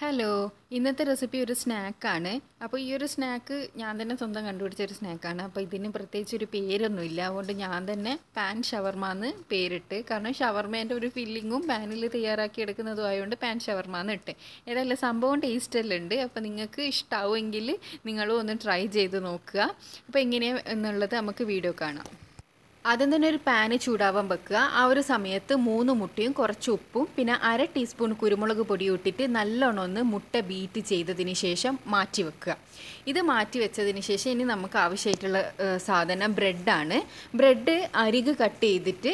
Hello, ഇന്നത്തെ recipe ഒരു സ്നാക്കാണ്. അപ്പോൾ ഈ ഒരു സ്നാക്ക് ഞാൻ തന്നെ സ്വന്തം കണ്ടുപിടിച്ചൊരു സ്നാക്കാണ്. അപ്പോൾ ഇതിന് പ്രത്യേകിച്ച് ഒരു പേരൊന്നുമില്ല. അതുകൊണ്ട് ഞാൻ തന്നെ പാൻ ഷവർമ എന്ന് പേരിട്ട്. കാരണം ഷവർമേൻ്റെ ഒരു ഫില്ലിങ്ങും പാനിൽ തയ്യാറാക്കി എടുക്കുന്നതും ആയതുകൊണ്ട് പാൻ ഷവർമ എന്ന് ഇട്ട്. ഏതായാലും സംഭവം ടേസ്റ്റെല്ലാം ഉണ്ട്. അപ്പോൾ നിങ്ങൾക്ക് ഇഷ്ടമാവുമെങ്കിൽ നിങ്ങളും ഒന്ന് ട്രൈ ചെയ്ത് നോക്കുക. അപ്പോൾ എങ്ങനെയാണ് എന്നുള്ളത് നമുക്ക് വീഡിയോ കാണാം. ആദ്യം തന്നെ ഒരു പാന് ചൂടാവാൻ വെക്കുക. ആ ഒരു സമയത്ത് 3 മുട്ടയും കുറച്ച് ഉപ്പും പിന്നെ 1/2 ടീസ്പൂൺ കുരുമുളക് പൊടിയും ഇട്ടിട്ട് നല്ലോണം ഒന്ന് മുട്ട ബീറ്റ് ചെയ്തതിന് ശേഷം മാറ്റി വെക്കുക. ഇത് മാറ്റി വെച്ചതിന് ശേഷം ഇനി നമുക്ക് ആവശ്യമായിട്ടുള്ള സാധനം ബ്രെഡാണ്. ബ്രെഡ് അരിക് കട്ട് ചെയ്തിട്ട്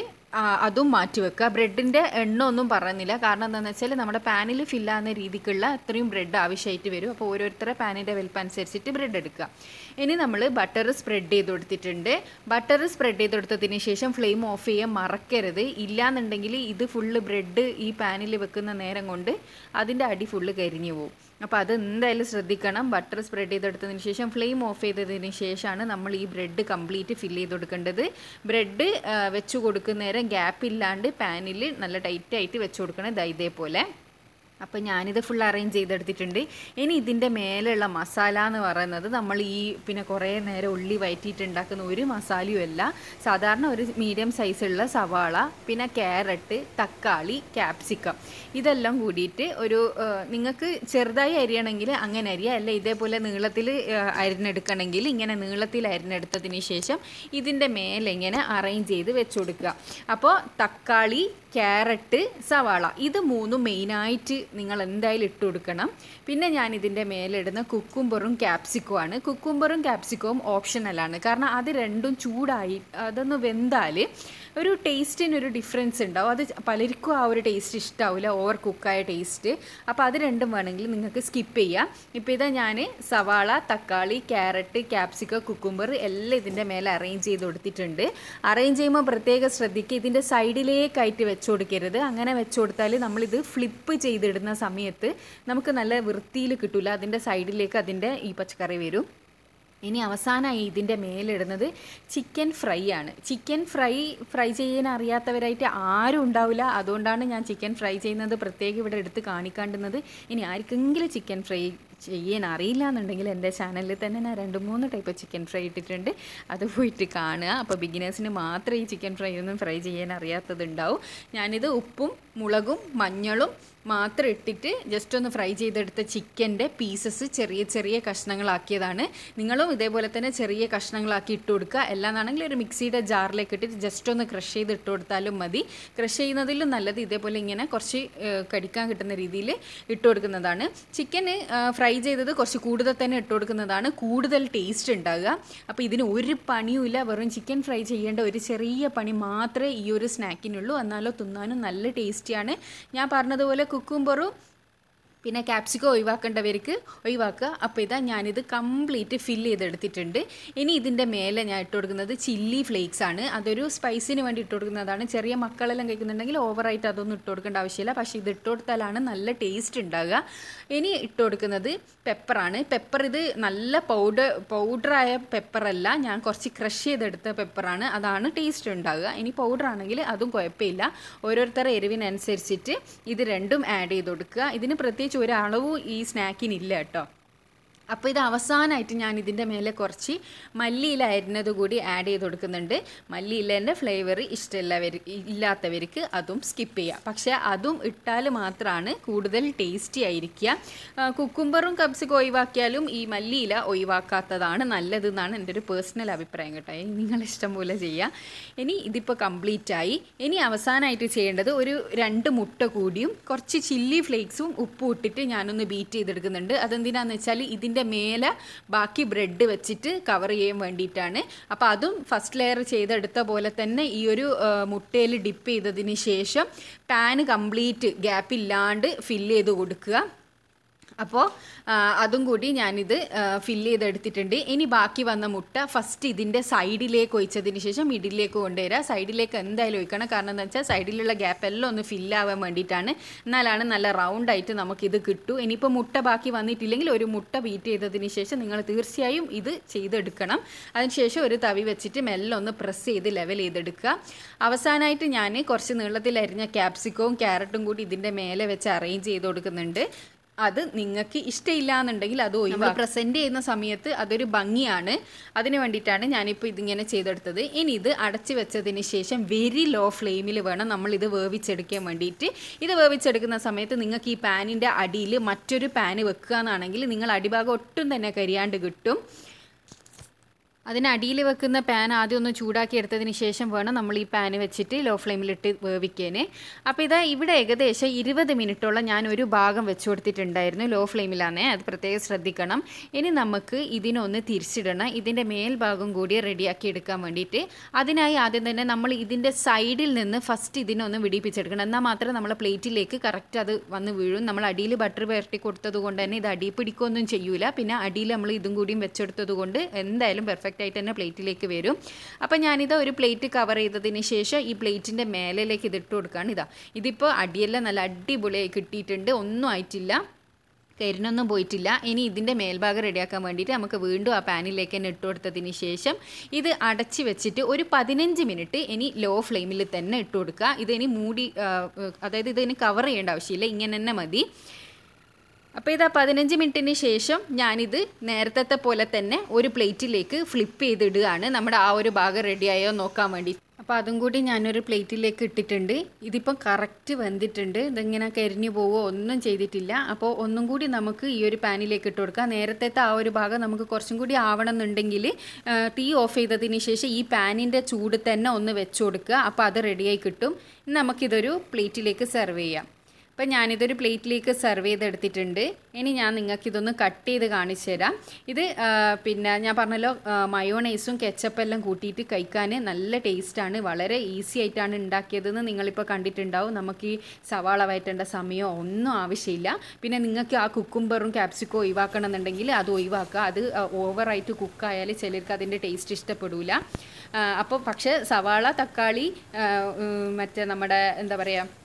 അതും മാറ്റി വെക്കുക. ബ്രെഡിൻ്റെ എണ്ണ ഒന്നും പറയുന്നില്ല. കാരണം എന്താണെന്ന് വെച്ചാൽ നമ്മുടെ പാനിൽ ഫില്ലാകുന്ന രീതിക്കുള്ള അത്രയും ബ്രെഡ് ആവശ്യമായിട്ട് വരും. അപ്പോൾ ഓരോരുത്തരുടെ പാനിൻ്റെ വലിപ്പം അനുസരിച്ചിട്ട് ബ്രെഡ് എടുക്കുക. ഇനി നമ്മൾ ബട്ടർ സ്പ്രെഡ് ചെയ്ത് കൊടുത്തിട്ടുണ്ട്. ബട്ടർ സ്പ്രെഡ് ചെയ്ത് കൊടുത്തതിന് ശേഷം ഫ്ലെയിം ഓഫ് ചെയ്യാൻ മറക്കരുത്. ഇല്ലയെന്നുണ്ടെങ്കിൽ ഇത് ഫുള്ള് ബ്രെഡ് ഈ പാനിൽ വെക്കുന്ന നേരം കൊണ്ട് അതിൻ്റെ അടി ഫുള്ള് കരിഞ്ഞു പോകും. അപ്പോൾ അത് എന്തായാലും ശ്രദ്ധിക്കണം. ബട്ടർ സ്പ്രെഡ് ചെയ്തെടുത്തതിന് ശേഷം ഫ്ലെയിം ഓഫ് ചെയ്തതിന് ശേഷമാണ് നമ്മൾ ഈ ബ്രെഡ് കംപ്ലീറ്റ് ഫില്ല് ചെയ്ത് കൊടുക്കേണ്ടത്. ബ്രെഡ് വെച്ച് കൊടുക്കുന്ന നേരം ഗ്യാപ്പ് ഇല്ലാണ്ട് പാനിൽ നല്ല ടൈറ്റായിട്ട് വെച്ച് കൊടുക്കണം. ഇതേപോലെ. അപ്പോൾ ഞാനിത് ഫുൾ അറേഞ്ച് ചെയ്തെടുത്തിട്ടുണ്ട്. ഇനി ഇതിൻ്റെ മേലെയുള്ള മസാല എന്ന് പറയുന്നത് നമ്മൾ പിന്നെ കുറേ നേരം ഉള്ളി വയറ്റിയിട്ട് ഉണ്ടാക്കുന്ന ഒരു മസാലയും അല്ല. സാധാരണ ഒരു മീഡിയം സൈസുള്ള സവാള, പിന്നെ ക്യാരറ്റ്, തക്കാളി, ക്യാപ്സിക്കം ഇതെല്ലാം കൂടിയിട്ട് നിങ്ങൾക്ക് ചെറുതായി അരിയണമെങ്കിൽ അങ്ങനെ അരിയുക. അല്ല ഇതേപോലെ നീളത്തിൽ അരിഞ്ഞെടുക്കണമെങ്കിൽ ഇങ്ങനെ നീളത്തിൽ അരിഞ്ഞെടുത്തതിന് ശേഷം ഇതിൻ്റെ മേലെ ഇങ്ങനെ അറേഞ്ച് ചെയ്ത് വെച്ച് കൊടുക്കുക. അപ്പോൾ തക്കാളി, ക്യാരറ്റ്, സവാള ഇത് മൂന്നും മെയിനായിട്ട് നിങ്ങൾ എന്തായാലും ഇട്ട് കൊടുക്കണം. പിന്നെ ഞാൻ ഇതിൻ്റെ മേലിടുന്ന കുക്കുംബറും ക്യാപ്സിക്കവും കുക്കുംബറും ക്യാപ്സിക്കവും ഓപ്ഷണലാണ്. കാരണം അത് രണ്ടും ചൂടായി അതൊന്ന് വെന്താൽ ഒരു ടേസ്റ്റിനൊരു ഡിഫറൻസ് ഉണ്ടാവും. അത് പലർക്കും ആ ഒരു ടേസ്റ്റ് ഇഷ്ടാവില്ല, ഓവർ കുക്കായ ടേസ്റ്റ്. അപ്പോൾ അത് രണ്ടും വേണമെങ്കിൽ നിങ്ങൾക്ക് സ്കിപ്പ് ചെയ്യാം. ഇപ്പോൾ ഇതാ ഞാൻ സവാള, തക്കാളി, ക്യാരറ്റ്, ക്യാപ്സിക്കം, കുക്കുംബർ എല്ലാം ഇതിൻ്റെ മേലെ അറേഞ്ച് ചെയ്ത് കൊടുത്തിട്ടുണ്ട്. അറേഞ്ച് ചെയ്യുമ്പോൾ പ്രത്യേകം ശ്രദ്ധിക്കുക, ഇതിൻ്റെ സൈഡിലേക്കായിട്ട് വെച്ച് കൊടുക്കരുത്. അങ്ങനെ വെച്ച് കൊടുത്താൽ നമ്മളിത് ഫ്ലിപ്പ് ചെയ്തിടുന്ന സമയത്ത് നമുക്ക് നല്ല വൃത്തിയിൽ കിട്ടില്ല. അതിൻ്റെ സൈഡിലേക്ക് അതിൻ്റെ ഈ പച്ചക്കറി വരും. ഇനി അവസാനമായി ഇതിൻ്റെ മേലിടുന്നത് ചിക്കൻ ഫ്രൈ ആണ്. ചിക്കൻ ഫ്രൈ ചെയ്യാൻ അറിയാത്തവരായിട്ട് ആരും ഉണ്ടാവില്ല. അതുകൊണ്ടാണ് ഞാൻ ചിക്കൻ ഫ്രൈ ചെയ്യുന്നത് പ്രത്യേകം ഇവിടെ എടുത്ത് കാണിക്കാണ്ടുന്നത്. ഇനി ആർക്കെങ്കിലും ചിക്കൻ ഫ്രൈ ചെയ്യാൻ അറിയില്ല എന്നുണ്ടെങ്കിൽ എൻ്റെ ചാനലിൽ തന്നെ ഞാൻ 2-3 ടൈപ്പ് ചിക്കൻ ഫ്രൈ ഇട്ടിട്ടുണ്ട്. അത് പോയിട്ട് കാണുക. അപ്പോൾ ബിഗിനേഴ്സിന് മാത്രമേ ഈ ചിക്കൻ ഫ്രൈ ഒന്നും ഫ്രൈ ചെയ്യാൻ അറിയാത്തതുണ്ടാവും. ഞാനിത് ഉപ്പും മുളകും മഞ്ഞളും മാത്രം ഇട്ടിട്ട് ജസ്റ്റ് ഒന്ന് ഫ്രൈ ചെയ്തെടുത്ത ചിക്കൻ്റെ പീസസ് ചെറിയ ചെറിയ കഷ്ണങ്ങളാക്കിയതാണ്. നിങ്ങളും ഇതേപോലെ തന്നെ ചെറിയ കഷ്ണങ്ങളാക്കി ഇട്ട് കൊടുക്കുക. എല്ലാന്നാണെങ്കിൽ ഒരു മിക്സിയുടെ ജാറിലേക്ക് ഇട്ടിട്ട് ജസ്റ്റ് ഒന്ന് ക്രഷ് ചെയ്ത് ഇട്ട് കൊടുത്താലും മതി. ക്രഷ് ചെയ്യുന്നതിലും നല്ലത് ഇതേപോലെ ഇങ്ങനെ കുറച്ച് കടിക്കാൻ കിട്ടുന്ന രീതിയിൽ ഇട്ട് കൊടുക്കുന്നതാണ്. ചിക്കന് ഫ്രൈ ചെയ്തത് കുറച്ച് കൂടുതൽ തന്നെ ഇട്ട് കൊടുക്കുന്നതാണ് കൂടുതൽ ടേസ്റ്റ് ഉണ്ടാകുക. അപ്പോൾ ഇതിന് ഒരു പണിയുമില്ല. വെറും ചിക്കൻ ഫ്രൈ ചെയ്യേണ്ട ഒരു ചെറിയ പണി മാത്രമേ ഈ ഒരു സ്നാക്കിനുള്ളൂ. എന്നാലോ തിന്നാനും നല്ല ടേസ്റ്റിയാണ്. ഞാൻ പറഞ്ഞതുപോലെ കുക്കുംബറും പിന്നെ ക്യാപ്സിക്കം ഒഴിവാക്കേണ്ടവർക്ക് ഒഴിവാക്കുക. അപ്പോൾ ഇതാ ഞാനിത് കംപ്ലീറ്റ് ഫില്ല് ചെയ്തെടുത്തിട്ടുണ്ട്. ഇനി ഇതിൻ്റെ മേലെ ഞാൻ ഇട്ട് കൊടുക്കുന്നത് ചില്ലി ഫ്ലേക്സ് ആണ്. അതൊരു സ്പൈസിന് വേണ്ടി ഇട്ട് കൊടുക്കുന്നതാണ്. ചെറിയ മക്കളെല്ലാം കഴിക്കുന്നുണ്ടെങ്കിൽ ഓവറായിട്ട് അതൊന്നും ഇട്ട് കൊടുക്കേണ്ട ആവശ്യമില്ല. പക്ഷേ ഇത് ഇട്ട് കൊടുത്താലാണ് നല്ല ടേസ്റ്റ് ഉണ്ടാകുക. ഇനി ഇട്ട് കൊടുക്കുന്നത് പെപ്പറാണ്. പെപ്പർ ഇത് നല്ല പൗഡറായ പെപ്പറല്ല, ഞാൻ കുറച്ച് ക്രഷ് ചെയ്തെടുത്ത പെപ്പറാണ്. അതാണ് ടേസ്റ്റ് ഉണ്ടാകുക. ഇനി പൗഡറാണെങ്കിൽ അതും കുഴപ്പമില്ല. ഓരോരുത്തരുടെ എരിവിനനുസരിച്ചിട്ട് ഇത് രണ്ടും ആഡ് ചെയ്ത് കൊടുക്കുക. ഇതിന് പ്രത്യേകിച്ച് ഒരളവും ഈ സ്നാക്കിനില്ല കേട്ടോ. അപ്പോൾ ഇത് അവസാനമായിട്ട് ഞാൻ ഇതിൻ്റെ മേലെ കുറച്ച് മല്ലിയില അരിഞ്ഞത് കൂടി ആഡ് ചെയ്ത് കൊടുക്കുന്നുണ്ട്. മല്ലിയിലേൻ്റെ ഫ്ലേവർ ഇല്ലാത്തവർക്ക് അതും സ്കിപ്പ് ചെയ്യുക. പക്ഷേ അതും ഇട്ടാൽ മാത്രമാണ് കൂടുതൽ ടേസ്റ്റി ആയിരിക്കുക. കുക്കുംബറും ക്യാപ്സിക്കം ഒഴിവാക്കിയാലും ഈ മല്ലിയില ഒഴിവാക്കാത്തതാണ് നല്ലതെന്നാണ് എൻ്റെ ഒരു പേഴ്സണൽ അഭിപ്രായം കേട്ടോ. നിങ്ങളിഷ്ടം പോലെ ചെയ്യുക. ഇനി ഇതിപ്പോൾ കംപ്ലീറ്റായി. ഇനി അവസാനമായിട്ട് ചെയ്യേണ്ടത് ഒരു 2 മുട്ട കൂടിയും കുറച്ച് ചില്ലി ഫ്ലേക്സും ഉപ്പും ഇട്ടിട്ട് ഞാനൊന്ന് ബീറ്റ് ചെയ്തെടുക്കുന്നുണ്ട്. അതെന്തിനാണെന്ന് വെച്ചാൽ ഇതിൻ്റെ മേലെ ബാക്കി ബ്രെഡ് വെച്ചിട്ട് കവർ ചെയ്യാൻ വേണ്ടിയിട്ടാണ്. അപ്പോൾ അതും ഫസ്റ്റ് ലെയർ ചെയ്തെടുത്ത പോലെ തന്നെ ഈ ഒരു മുട്ടയിൽ ഡിപ്പ് ചെയ്തതിന് ശേഷം പാന് കംപ്ലീറ്റ് ഗ്യാപ്പില്ലാണ്ട് ഫില്ല് ചെയ്ത് കൊടുക്കുക. അപ്പോൾ അതും കൂടി ഞാനിത് ഫില്ല് ചെയ്തെടുത്തിട്ടുണ്ട്. ഇനി ബാക്കി വന്ന മുട്ട ഫസ്റ്റ് ഇതിൻ്റെ സൈഡിലേക്ക് ഒഴിച്ചതിന് ശേഷം മിഡിലേക്ക് കൊണ്ടുവരിക. സൈഡിലേക്ക് എന്തായാലും ഒഴിക്കണം. കാരണം എന്താ വെച്ചാൽ സൈഡിലുള്ള ഗ്യാപ്പ് എല്ലാം ഒന്ന് ഫില്ലാവാൻ വേണ്ടിയിട്ടാണ്. എന്നാലാണ് നല്ല റൗണ്ടായിട്ട് നമുക്കിത് കിട്ടും. ഇനിയിപ്പോൾ മുട്ട ബാക്കി വന്നിട്ടില്ലെങ്കിൽ ഒരു മുട്ട ബീറ്റ് ചെയ്തതിന് ശേഷം നിങ്ങൾ തീർച്ചയായും ഇത് ചെയ്തെടുക്കണം. അതിനുശേഷം ഒരു തവി വെച്ചിട്ട് മെല്ലെ ഒന്ന് പ്രസ് ചെയ്ത് ലെവൽ ചെയ്തെടുക്കുക. അവസാനമായിട്ട് ഞാൻ കുറച്ച് നീളത്തിൽ അരിഞ്ഞ ക്യാപ്സിക്കവും ക്യാരറ്റും കൂടി ഇതിൻ്റെ മേലെ വെച്ച് അറേഞ്ച് ചെയ്ത് കൊടുക്കുന്നുണ്ട്. അത് നിങ്ങൾക്ക് ഇഷ്ടമില്ലാന്നുണ്ടെങ്കിൽ അത് ഒഴിവാക്കുക. പ്രസൻറ്റ് ചെയ്യുന്ന സമയത്ത് അതൊരു ഭംഗിയാണ്, അതിന് വേണ്ടിയിട്ടാണ് ഞാനിപ്പോൾ ഇതിങ്ങനെ ചെയ്തെടുത്തത്. ഇനി ഇത് അടച്ച് വെച്ചതിന് ശേഷം വെരി ലോ ഫ്ലെയിമിൽ വേണം നമ്മളിത് വേവിച്ചെടുക്കാൻ വേണ്ടിയിട്ട്. ഇത് വേവിച്ചെടുക്കുന്ന സമയത്ത് നിങ്ങൾക്ക് ഈ പാനിൻ്റെ അടിയിൽ മറ്റൊരു പാന് വെക്കുക എന്നാണെങ്കിൽ നിങ്ങൾ അടിഭാഗം ഒട്ടും തന്നെ കരിയാണ്ട് കിട്ടും. അതിനടിയിൽ വെക്കുന്ന പാൻ ആദ്യം ഒന്ന് ചൂടാക്കി എടുത്തതിന് ശേഷം വേണം നമ്മൾ ഈ പാന് വെച്ചിട്ട് ലോ ഫ്ലെയിമിലിട്ട് വേവിക്കാൻ. അപ്പോൾ ഇതാ ഇവിടെ ഏകദേശം 20 മിനിറ്റോളം ഞാൻ ഒരു ഭാഗം വെച്ച് കൊടുത്തിട്ടുണ്ടായിരുന്നു, ലോ ഫ്ലെയിമിലാണേ, അത് പ്രത്യേകം ശ്രദ്ധിക്കണം. ഇനി നമുക്ക് ഇതിനൊന്ന് തിരിച്ചിടണം, ഇതിൻ്റെ മേൽഭാഗം കൂടി റെഡിയാക്കി എടുക്കാൻ വേണ്ടിയിട്ട്. അതിനായി ആദ്യം തന്നെ നമ്മൾ ഇതിൻ്റെ സൈഡിൽ നിന്ന് ഫസ്റ്റ് ഇതിനൊന്ന് വിടിപ്പിച്ചെടുക്കണം, എന്നാൽ മാത്രമേ നമ്മളെ പ്ലേറ്റിലേക്ക് കറക്റ്റ് അത് വന്ന് വീഴും. നമ്മൾ അടിയിൽ ബട്ടർ പുരട്ടി കൊടുത്തത് കൊണ്ട് തന്നെ ഇത് അടി പിടിക്കുകയൊന്നും ചെയ്യൂല. പിന്നെ അടിയിൽ നമ്മൾ ഇതും കൂടിയും വെച്ചെടുത്തത് കൊണ്ട് എന്തായാലും പെർഫെക്റ്റ് ആയിട്ട് തന്നെ പ്ലേറ്റിലേക്ക് വരും. അപ്പോൾ ഞാനിത് ഒരു പ്ലേറ്റ് കവർ ചെയ്തതിന് ശേഷം ഈ പ്ലേറ്റിൻ്റെ മേലിലേക്ക് ഇതിട്ട് കൊടുക്കുകയാണ്. ഇതിപ്പോൾ അടിയെല്ലാം നല്ല അടിപൊളിയായി കിട്ടിയിട്ടുണ്ട്, ഒന്നും ആയിട്ടില്ല, കരിനൊന്നും പോയിട്ടില്ല. ഇനി ഇതിൻ്റെ മേൽഭാഗം റെഡിയാക്കാൻ വേണ്ടിയിട്ട് നമുക്ക് വീണ്ടും ആ പാനിലേക്ക് തന്നെ ഇട്ട് കൊടുത്തതിന് ശേഷം ഇത് അടച്ച് വെച്ചിട്ട് ഒരു 15 മിനിറ്റ് ഇനി ലോ ഫ്ലെയിമിൽ തന്നെ ഇട്ട് കൊടുക്കുക. ഇതിനി മൂടി, അതായത് ഇതിന് കവർ ചെയ്യേണ്ട ആവശ്യമില്ല, ഇങ്ങനെ തന്നെ മതി. അപ്പോൾ ഇതാ 15 മിനിറ്റിന് ശേഷം ഞാനിത് നേരത്തെ പോലെ തന്നെ ഒരു പ്ലേറ്റിലേക്ക് ഫ്ലിപ്പ് ചെയ്തിടുകയാണ്, നമ്മുടെ ആ ഒരു ഭാഗം റെഡിയായോ നോക്കാൻ വേണ്ടി. അപ്പോൾ അതും കൂടി ഞാനൊരു പ്ലേറ്റിലേക്ക് ഇട്ടിട്ടുണ്ട്. ഇതിപ്പം കറക്റ്റ് വെന്തിട്ടുണ്ട്, ഇതിങ്ങനെ കരിഞ്ഞു പോവോ ഒന്നും ചെയ്തിട്ടില്ല. അപ്പോൾ ഒന്നും കൂടി നമുക്ക് ഈ ഒരു പാനിലേക്ക് ഇട്ട് കൊടുക്കാം. നേരത്തെ ആ ഒരു ഭാഗം നമുക്ക് കുറച്ചും കൂടി ആവണം എന്നുണ്ടെങ്കിൽ തീ ഓഫ് ചെയ്തതിന് ശേഷം ഈ പാനിൻ്റെ ചൂട് തന്നെ ഒന്ന് വെച്ച് കൊടുക്കുക, അപ്പോൾ അത് റെഡിയായി കിട്ടും. നമുക്കിതൊരു പ്ലേറ്റിലേക്ക് സെർവ് ചെയ്യാം. അപ്പോൾ ഞാനിതൊരു പ്ലേറ്റിലേക്ക് സെർവ് ചെയ്തെടുത്തിട്ടുണ്ട്. ഇനി ഞാൻ നിങ്ങൾക്കിതൊന്ന് കട്ട് ചെയ്ത് കാണിച്ചു തരാം. ഇത് പിന്നെ ഞാൻ പറഞ്ഞല്ലോ, മയോണൈസും കെച്ചപ്പെല്ലാം കൂട്ടിയിട്ട് കഴിക്കാൻ നല്ല ടേസ്റ്റാണ്, വളരെ ഈസി ആയിട്ടാണ് ഉണ്ടാക്കിയതെന്ന് നിങ്ങളിപ്പോൾ കണ്ടിട്ടുണ്ടാവും. നമുക്ക് ഈ സവാള വഴറ്റേണ്ട സമയമോ ഒന്നും ആവശ്യമില്ല. പിന്നെ നിങ്ങൾക്ക് ആ കുക്കുംബറും ക്യാപ്സിക്കോ ഒഴിവാക്കണം എന്നുണ്ടെങ്കിൽ അത് ഒഴിവാക്കുക. അത് ഓവറായിട്ട് കുക്കായാൽ ചിലർക്ക് അതിൻ്റെ ടേസ്റ്റ് ഇഷ്ടപ്പെടില്ല. അപ്പോൾ പക്ഷേ സവാള, തക്കാളി, മറ്റേ നമ്മുടെ എന്താ പറയുക,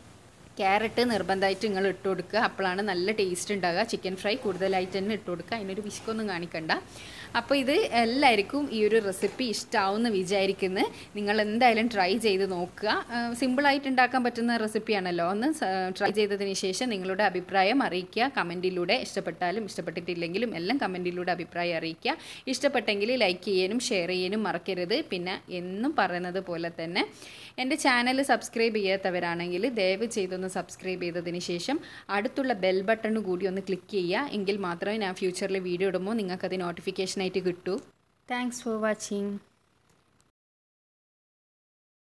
ക്യാരറ്റ് നിർബന്ധമായിട്ട് നിങ്ങൾ ഇട്ട് കൊടുക്കുക, അപ്പോഴാണ് നല്ല ടേസ്റ്റ് ഉണ്ടാകുക. ചിക്കൻ ഫ്രൈ കൂടുതലായിട്ട് തന്നെ ഇട്ട് കൊടുക്കുക, അതിനൊരു പിശുക്കൊന്നും കാണിക്കണ്ട. അപ്പോൾ ഇത് എല്ലാവർക്കും ഈ ഒരു റെസിപ്പി ഇഷ്ടമാവുമെന്ന് വിചാരിക്കുന്നു. നിങ്ങൾ എന്തായാലും ട്രൈ ചെയ്ത് നോക്കുക. സിമ്പിളായിട്ട് ഉണ്ടാക്കാൻ പറ്റുന്ന റെസിപ്പിയാണല്ലോ. ഒന്ന് ട്രൈ ചെയ്തതിന് ശേഷം നിങ്ങളുടെ അഭിപ്രായം അറിയിക്കുക കമൻറ്റിലൂടെ. ഇഷ്ടപ്പെട്ടാലും ഇഷ്ടപ്പെട്ടിട്ടില്ലെങ്കിലും എല്ലാം കമൻറ്റിലൂടെ അഭിപ്രായം അറിയിക്കുക. ഇഷ്ടപ്പെട്ടെങ്കിൽ ലൈക്ക് ചെയ്യാനും ഷെയർ ചെയ്യാനും മറക്കരുത്. പിന്നെ എന്നും പറയുന്നത് പോലെ തന്നെ എൻ്റെ ചാനൽ സബ്സ്ക്രൈബ് ചെയ്യാത്തവരാണെങ്കിൽ ദയവ് ചെയ്തൊന്ന് സബ്സ്ക്രൈബ് ചെയ്തതിന് ശേഷം അടുത്തുള്ള ബെൽ ബട്ടൺ കൂടി ഒന്ന് ക്ലിക്ക് ചെയ്യുക, എങ്കിൽ മാത്രമേ ഞാൻ ഫ്യൂച്ചറിൽ വീഡിയോ ഇടുമ്പോൾ നിങ്ങൾക്കത് നോട്ടിഫിക്കേഷനായിട്ട് കിട്ടൂ. Thanks for watching.